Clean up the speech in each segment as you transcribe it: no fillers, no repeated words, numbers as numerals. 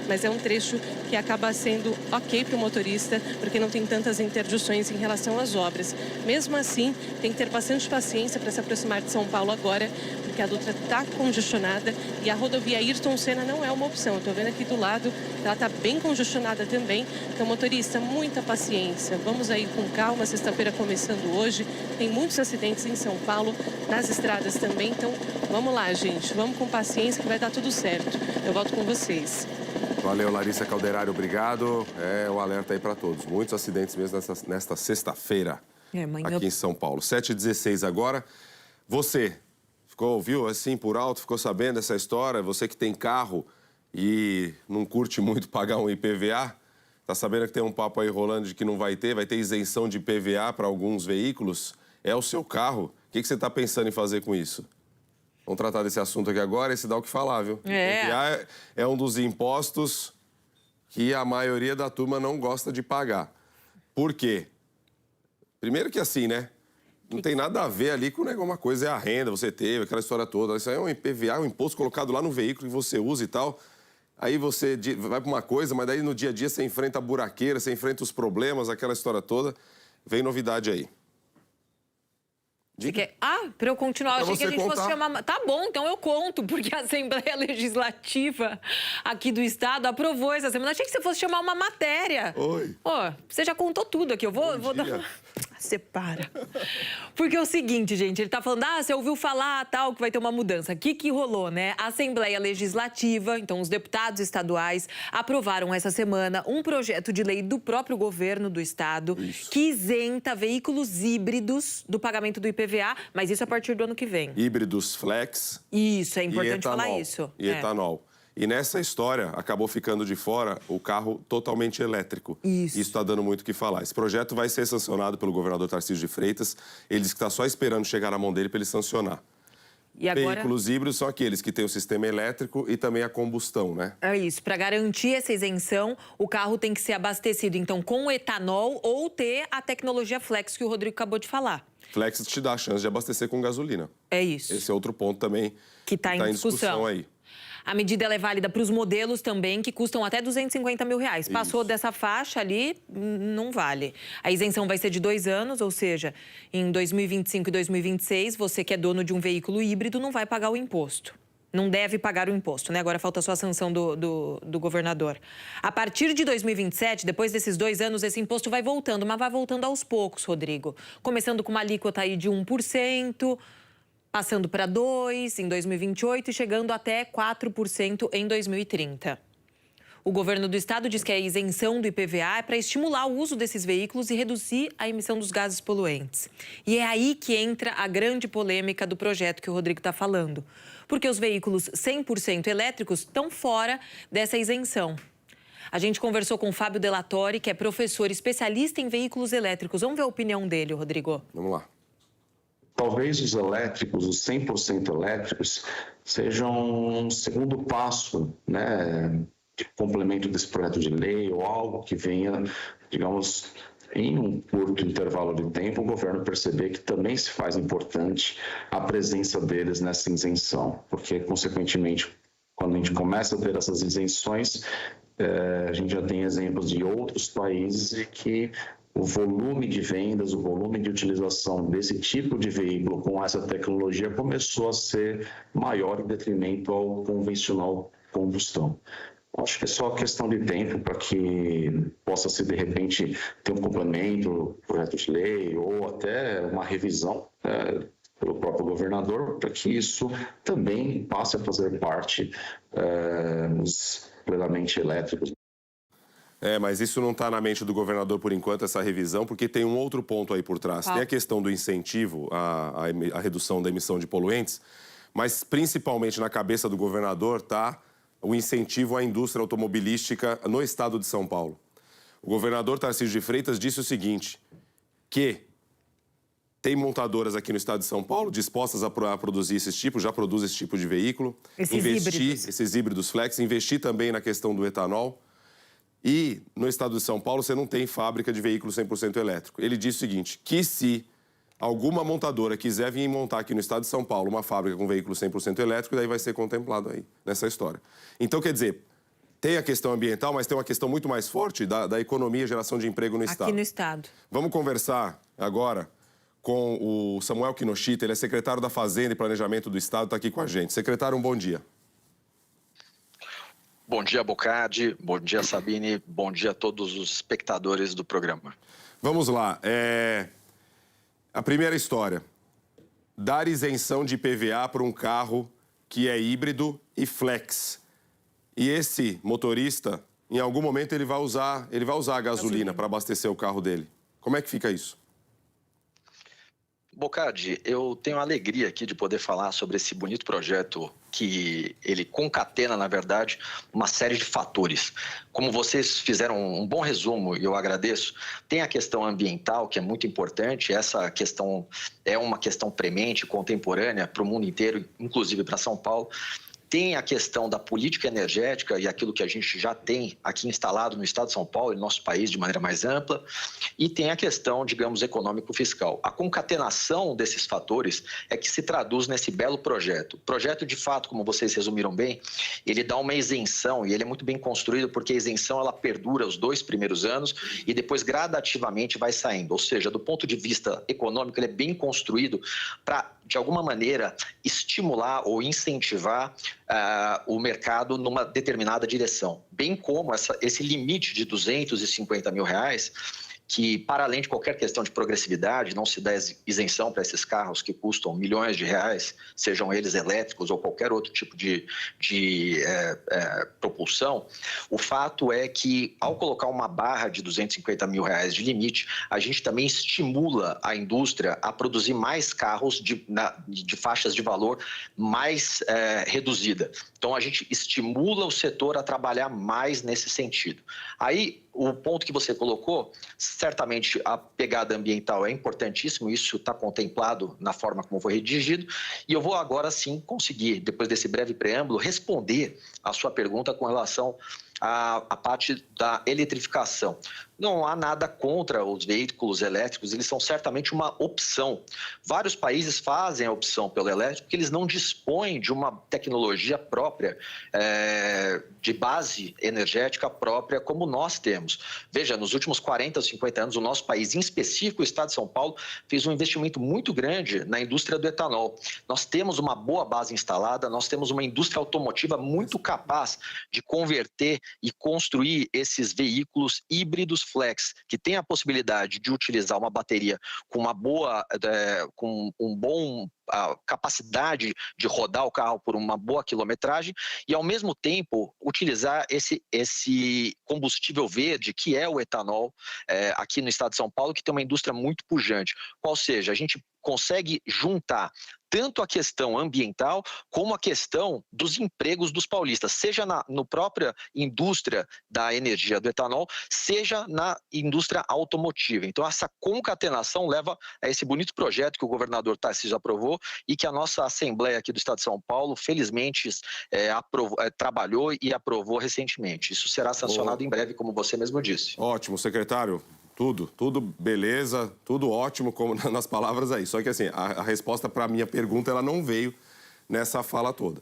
mas é um trecho que acaba sendo ok para o motorista, porque não tem tantas interdições em relação às obras. Mesmo assim, tem que ter bastante paciência para se aproximar de São Paulo agora, porque a Dutra está congestionada e a rodovia Ayrton Senna não é uma opção. Estou vendo aqui do lado, ela está bem congestionada também. Então, motorista, muita paciência. Vamos aí com calma, sexta-feira começando hoje. Tem muitos acidentes em São Paulo, nas estradas também. Então, vamos lá, gente. Vamos com paciência que vai dar tudo certo. Eu volto com vocês. Valeu, Larissa Calderari, obrigado. O alerta aí para todos. Muitos acidentes mesmo nesta sexta-feira aqui em São Paulo. 7h16 agora. Você ouviu assim por alto, ficou sabendo dessa história? Você que tem carro e não curte muito pagar um IPVA, tá sabendo que tem um papo aí rolando de que não vai ter isenção de IPVA para alguns veículos? É o seu carro. O que você está pensando em fazer com isso? Vamos tratar desse assunto aqui agora e se dá o que falar, viu? IPVA é um dos impostos que a maioria da turma não gosta de pagar. Por quê? Primeiro que assim, né? Não tem nada a ver ali com uma coisa, é a renda, você teve, aquela história toda. Isso aí é um IPVA, um imposto colocado lá no veículo que você usa e tal. Aí você vai para uma coisa, mas daí no dia a dia você enfrenta a buraqueira, você enfrenta os problemas, aquela história toda. Vem novidade aí. Para eu continuar, eu achei que a gente fosse chamar... Tá bom, então eu conto, porque a Assembleia Legislativa aqui do Estado aprovou essa semana. Achei que você fosse chamar uma matéria. Oi. Você já contou tudo aqui, eu vou dar... Separa. Porque é o seguinte, gente, ele tá falando, você ouviu falar, tal, que vai ter uma mudança. O que rolou, né? A Assembleia Legislativa, então os deputados estaduais, aprovaram essa semana um projeto de lei do próprio governo do estado que isenta veículos híbridos do pagamento do IPVA, mas isso a partir do ano que vem. Híbridos flex. Isso, é importante falar isso. E etanol. E nessa história, acabou ficando de fora o carro totalmente elétrico. Isso está dando muito o que falar. Esse projeto vai ser sancionado pelo governador Tarcísio de Freitas. Ele disse que está só esperando chegar na mão dele para ele sancionar. E agora... Veículos híbridos são aqueles que têm o sistema elétrico e também a combustão, né? É isso. Para garantir essa isenção, o carro tem que ser abastecido, então, com etanol ou ter a tecnologia Flex que o Rodrigo acabou de falar. Flex te dá a chance de abastecer com gasolina. É isso. Esse é outro ponto também que está em discussão aí. A medida é válida para os modelos também, que custam até R$250 mil. Passou dessa faixa ali, não vale. A isenção vai ser de 2 anos, ou seja, em 2025 e 2026, você que é dono de um veículo híbrido não vai pagar o imposto. Não deve pagar o imposto, né? Agora falta só a sanção do governador. A partir de 2027, depois desses 2 anos, esse imposto vai voltando, mas vai voltando aos poucos, Rodrigo. Começando com uma alíquota aí de 1%, passando para 2% em 2028 e chegando até 4% em 2030. O governo do estado diz que a isenção do IPVA é para estimular o uso desses veículos e reduzir a emissão dos gases poluentes. E é aí que entra a grande polêmica do projeto que o Rodrigo está falando. Porque os veículos 100% elétricos estão fora dessa isenção. A gente conversou com o Fábio Delatorre, que é professor especialista em veículos elétricos. Vamos ver a opinião dele, Rodrigo. Vamos lá. Talvez os elétricos, os 100% elétricos, sejam um segundo passo, né, de complemento desse projeto de lei ou algo que venha, digamos, em um curto intervalo de tempo, o governo perceber que também se faz importante a presença deles nessa isenção, porque, consequentemente, quando a gente começa a ter essas isenções, a gente já tem exemplos de outros países de que o volume de vendas, o volume de utilização desse tipo de veículo com essa tecnologia começou a ser maior em detrimento ao convencional combustão. Acho que é só questão de tempo para que possa se, de repente, ter um complemento, projeto de lei ou até uma revisão pelo próprio governador, para que isso também passe a fazer parte dos plenamente elétricos. Mas isso não está na mente do governador por enquanto, essa revisão, porque tem um outro ponto aí por trás. Tem a questão do incentivo à redução da emissão de poluentes, mas principalmente na cabeça do governador está o incentivo à indústria automobilística no estado de São Paulo. O governador Tarcísio de Freitas disse o seguinte, que tem montadoras aqui no estado de São Paulo dispostas a produzir já produz esse tipo de veículo. Esses híbridos flex, investir também na questão do etanol. E no estado de São Paulo você não tem fábrica de veículo 100% elétrico. Ele disse o seguinte, que se alguma montadora quiser vir montar aqui no estado de São Paulo uma fábrica com veículo 100% elétrico, daí vai ser contemplado aí nessa história. Então, quer dizer, tem a questão ambiental, mas tem uma questão muito mais forte da economia e geração de emprego no Estado. Aqui no Estado. Vamos conversar agora com o Samuel Kinoshita, ele é secretário da Fazenda e Planejamento do Estado, está aqui com a gente. Secretário, um bom dia. Bom dia, Bocardi. Bom dia, Sabine. Bom dia a todos os espectadores do programa. Vamos lá. A primeira história. Dar isenção de IPVA para um carro que é híbrido e flex. E esse motorista, em algum momento, ele vai usar a gasolina para abastecer o carro dele. Como é que fica isso? Bocardi, eu tenho a alegria aqui de poder falar sobre esse bonito projeto que ele concatena, na verdade, uma série de fatores. Como vocês fizeram um bom resumo, e eu agradeço, tem a questão ambiental, que é muito importante. Essa questão é uma questão premente, contemporânea para o mundo inteiro, inclusive para São Paulo. Tem a questão da política energética e aquilo que a gente já tem aqui instalado no Estado de São Paulo e no nosso país de maneira mais ampla. E tem a questão, digamos, econômico-fiscal. A concatenação desses fatores é que se traduz nesse belo projeto. O projeto, de fato, como vocês resumiram bem, ele dá uma isenção e ele é muito bem construído porque a isenção ela perdura os 2 primeiros anos e depois gradativamente vai saindo. Ou seja, do ponto de vista econômico, ele é bem construído para, de alguma maneira, estimular ou incentivar o mercado numa determinada direção. Bem como esse limite de R$250 mil, que, para além de qualquer questão de progressividade, não se dá isenção para esses carros que custam milhões de reais, sejam eles elétricos ou qualquer outro tipo de propulsão. O fato é que, ao colocar uma barra de R$250 mil de limite, a gente também estimula a indústria a produzir mais carros de faixas de valor mais reduzida. Então, a gente estimula o setor a trabalhar mais nesse sentido. Aí, o ponto que você colocou, certamente a pegada ambiental é importantíssimo, isso está contemplado na forma como foi redigido, e eu vou agora sim conseguir, depois desse breve preâmbulo, responder a sua pergunta com relação à parte da eletrificação. Não há nada contra os veículos elétricos, eles são certamente uma opção. Vários países fazem a opção pelo elétrico porque eles não dispõem de uma tecnologia própria, de base energética própria como nós temos. Veja, nos últimos 40 ou 50 anos, o nosso país, em específico o Estado de São Paulo, fez um investimento muito grande na indústria do etanol. Nós temos uma boa base instalada, nós temos uma indústria automotiva muito capaz de converter e construir esses veículos híbridos flex, que tem a possibilidade de utilizar uma bateria com uma boa, a capacidade de rodar o carro por uma boa quilometragem e, ao mesmo tempo, utilizar esse combustível verde, que é o etanol, aqui no Estado de São Paulo, que tem uma indústria muito pujante. Qual seja, a gente consegue juntar tanto a questão ambiental como a questão dos empregos dos paulistas, seja na própria indústria da energia do etanol, seja na indústria automotiva. Então, essa concatenação leva a esse bonito projeto que o governador Tarcísio aprovou e que a nossa Assembleia aqui do Estado de São Paulo, felizmente, trabalhou e aprovou recentemente. Isso será sancionado em breve, como você mesmo disse. Ótimo, secretário. Tudo beleza, tudo ótimo, como nas palavras aí. Só que, assim, a resposta para a minha pergunta, ela não veio nessa fala toda.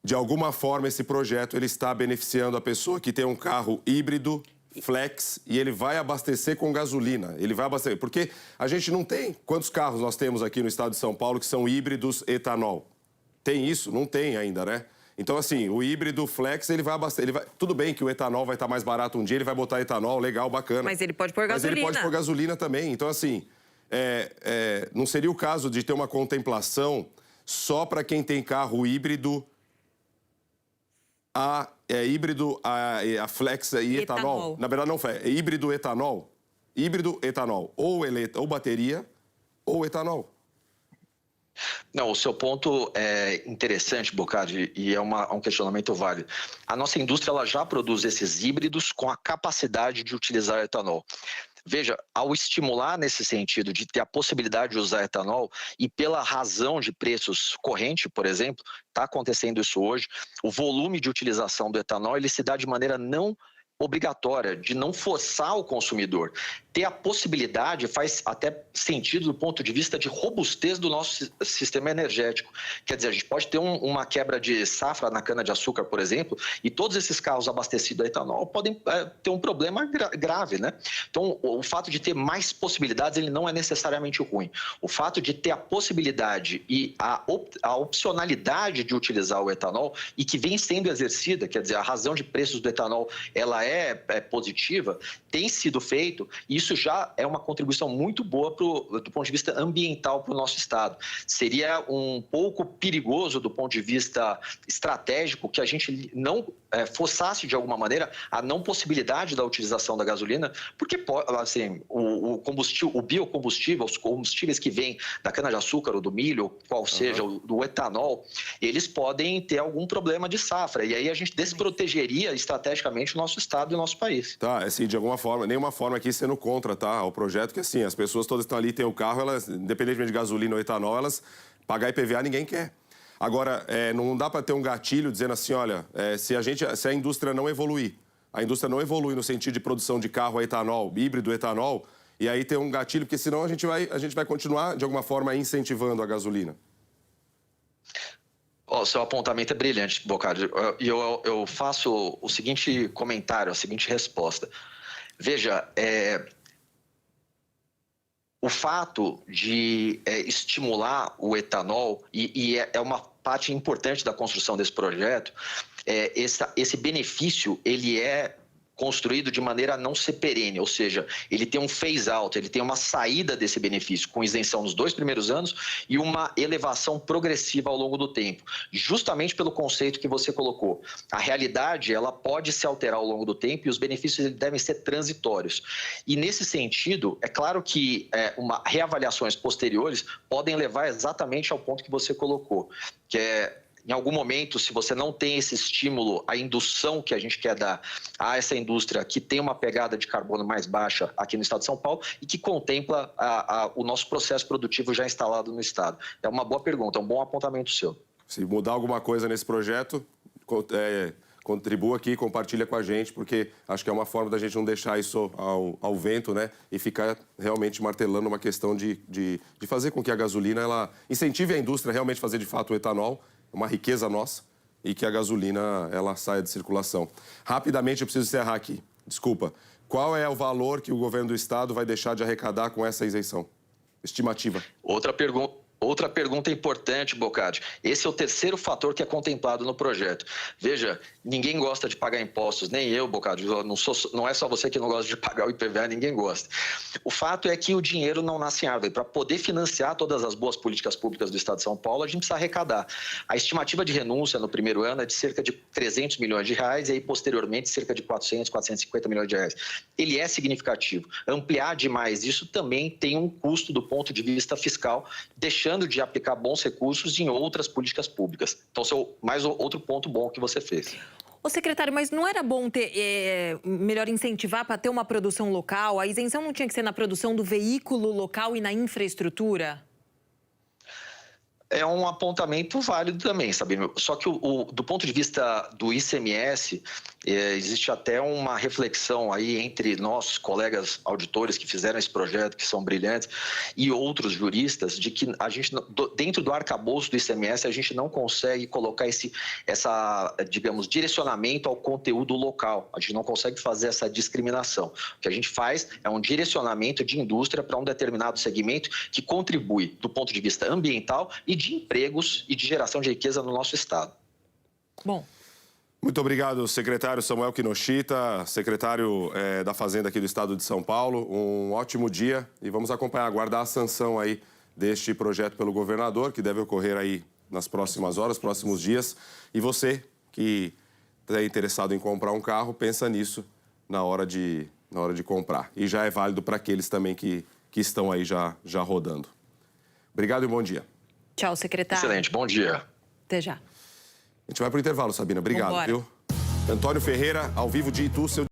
De alguma forma, esse projeto ele está beneficiando a pessoa que tem um carro híbrido, flex, e ele vai abastecer com gasolina. Ele vai abastecer. Porque a gente não tem... Quantos carros nós temos aqui no estado de São Paulo que são híbridos etanol? Tem isso? Não tem ainda, né? Então, assim, o híbrido flex, ele vai abastecer... Tudo bem que o etanol vai estar mais barato um dia, ele vai botar etanol, legal, bacana. Mas ele pode pôr gasolina. Mas ele pode pôr gasolina também. Então, assim, não seria o caso de ter uma contemplação só para quem tem carro híbrido, a flex e etanol? Na verdade, não, é híbrido etanol. Híbrido etanol. Ou bateria ou etanol. Não, o seu ponto é interessante, Bocardi, e é um questionamento válido. A nossa indústria ela já produz esses híbridos com a capacidade de utilizar etanol. Veja, ao estimular nesse sentido de ter a possibilidade de usar etanol e pela razão de preços corrente, por exemplo, está acontecendo isso hoje, o volume de utilização do etanol ele se dá de maneira não obrigatória, de não forçar o consumidor. Ter a possibilidade faz até sentido do ponto de vista de robustez do nosso sistema energético. Quer dizer, a gente pode ter uma quebra de safra na cana-de-açúcar, por exemplo, e todos esses carros abastecidos a etanol podem ter um problema grave, né? Então, o fato de ter mais possibilidades, ele não é necessariamente ruim. O fato de ter a possibilidade e a opcionalidade de utilizar o etanol e que vem sendo exercida, quer dizer, a razão de preços do etanol, ela é positiva, tem sido feito, e isso já é uma contribuição muito boa do ponto de vista ambiental para o nosso estado. Seria um pouco perigoso do ponto de vista estratégico que a gente não forçasse de alguma maneira a não possibilidade da utilização da gasolina, porque assim, o biocombustível, os combustíveis que vêm da cana-de-açúcar ou do milho, ou qual seja, do etanol, eles podem ter algum problema de safra, e aí a gente desprotegeria estrategicamente o nosso estado e o nosso país. Tá, assim, de alguma forma, nenhuma forma aqui sendo contra, tá, o projeto, que assim, as pessoas todas estão ali, têm o carro, elas, independentemente de gasolina ou etanol, elas pagar IPVA ninguém quer. Agora, não dá para ter um gatilho dizendo assim, olha, se a indústria não evoluir, no sentido de produção de carro a etanol, híbrido etanol, e aí ter um gatilho, porque senão a gente vai continuar, de alguma forma, incentivando a gasolina. O seu apontamento é brilhante, Bocardi. E eu faço o seguinte comentário, a seguinte resposta. Veja, o fato de estimular o etanol, e é uma parte importante da construção desse projeto, esse benefício, ele é construído de maneira a não ser perene, ou seja, ele tem um phase-out, ele tem uma saída desse benefício, com isenção nos 2 primeiros anos e uma elevação progressiva ao longo do tempo, justamente pelo conceito que você colocou. A realidade, ela pode se alterar ao longo do tempo e os benefícios devem ser transitórios. E nesse sentido, é claro que reavaliações posteriores podem levar exatamente ao ponto que você colocou, que é, em algum momento, se você não tem esse estímulo, a indução que a gente quer dar a essa indústria que tem uma pegada de carbono mais baixa aqui no estado de São Paulo e que contempla o nosso processo produtivo já instalado no estado. É uma boa pergunta, é um bom apontamento seu. Se mudar alguma coisa nesse projeto, contribua aqui, compartilha com a gente, porque acho que é uma forma da gente não deixar isso ao vento, né? E ficar realmente martelando uma questão de fazer com que a gasolina, ela incentive a indústria a realmente fazer de fato o etanol, uma riqueza nossa, e que a gasolina ela saia de circulação. Rapidamente, eu preciso encerrar aqui. Desculpa. Qual é o valor que o governo do estado vai deixar de arrecadar com essa isenção? Estimativa. Outra pergunta importante, Bocardi. Esse é o terceiro fator que é contemplado no projeto. Veja, ninguém gosta de pagar impostos, nem eu, Bocardi. Não é só você que não gosta de pagar o IPVA, ninguém gosta. O fato é que o dinheiro não nasce em árvore. Para poder financiar todas as boas políticas públicas do estado de São Paulo, a gente precisa arrecadar. A estimativa de renúncia no primeiro ano é de cerca de 300 milhões de reais e aí, posteriormente, cerca de 450 milhões de reais. Ele é significativo. Ampliar demais isso também tem um custo do ponto de vista fiscal, deixando de aplicar bons recursos em outras políticas públicas. Então, mais outro ponto bom que você fez. Ô, secretário, mas não era bom ter, melhor incentivar para ter uma produção local? A isenção não tinha que ser na produção do veículo local e na infraestrutura? É um apontamento válido também, Sabino. Só que do ponto de vista do ICMS, existe até uma reflexão aí entre nossos colegas auditores que fizeram esse projeto, que são brilhantes, e outros juristas, de que a gente, dentro do arcabouço do ICMS, a gente não consegue colocar digamos, direcionamento ao conteúdo local. A gente não consegue fazer essa discriminação. O que a gente faz é um direcionamento de indústria para um determinado segmento que contribui do ponto de vista ambiental e de empregos e de geração de riqueza no nosso estado. Bom. Muito obrigado, secretário Samuel Kinoshita, secretário da Fazenda aqui do estado de São Paulo. Um ótimo dia e vamos aguardar a sanção aí deste projeto pelo governador, que deve ocorrer aí nas próximas horas, próximos dias. E você que é interessado em comprar um carro, pensa nisso na hora de comprar. E já é válido para aqueles também que estão aí já rodando. Obrigado e bom dia. Tchau, secretário. Excelente, bom dia. Até já. A gente vai para o intervalo, Sabina. Obrigado, viu? Antônio Ferreira, ao vivo de Itu, seu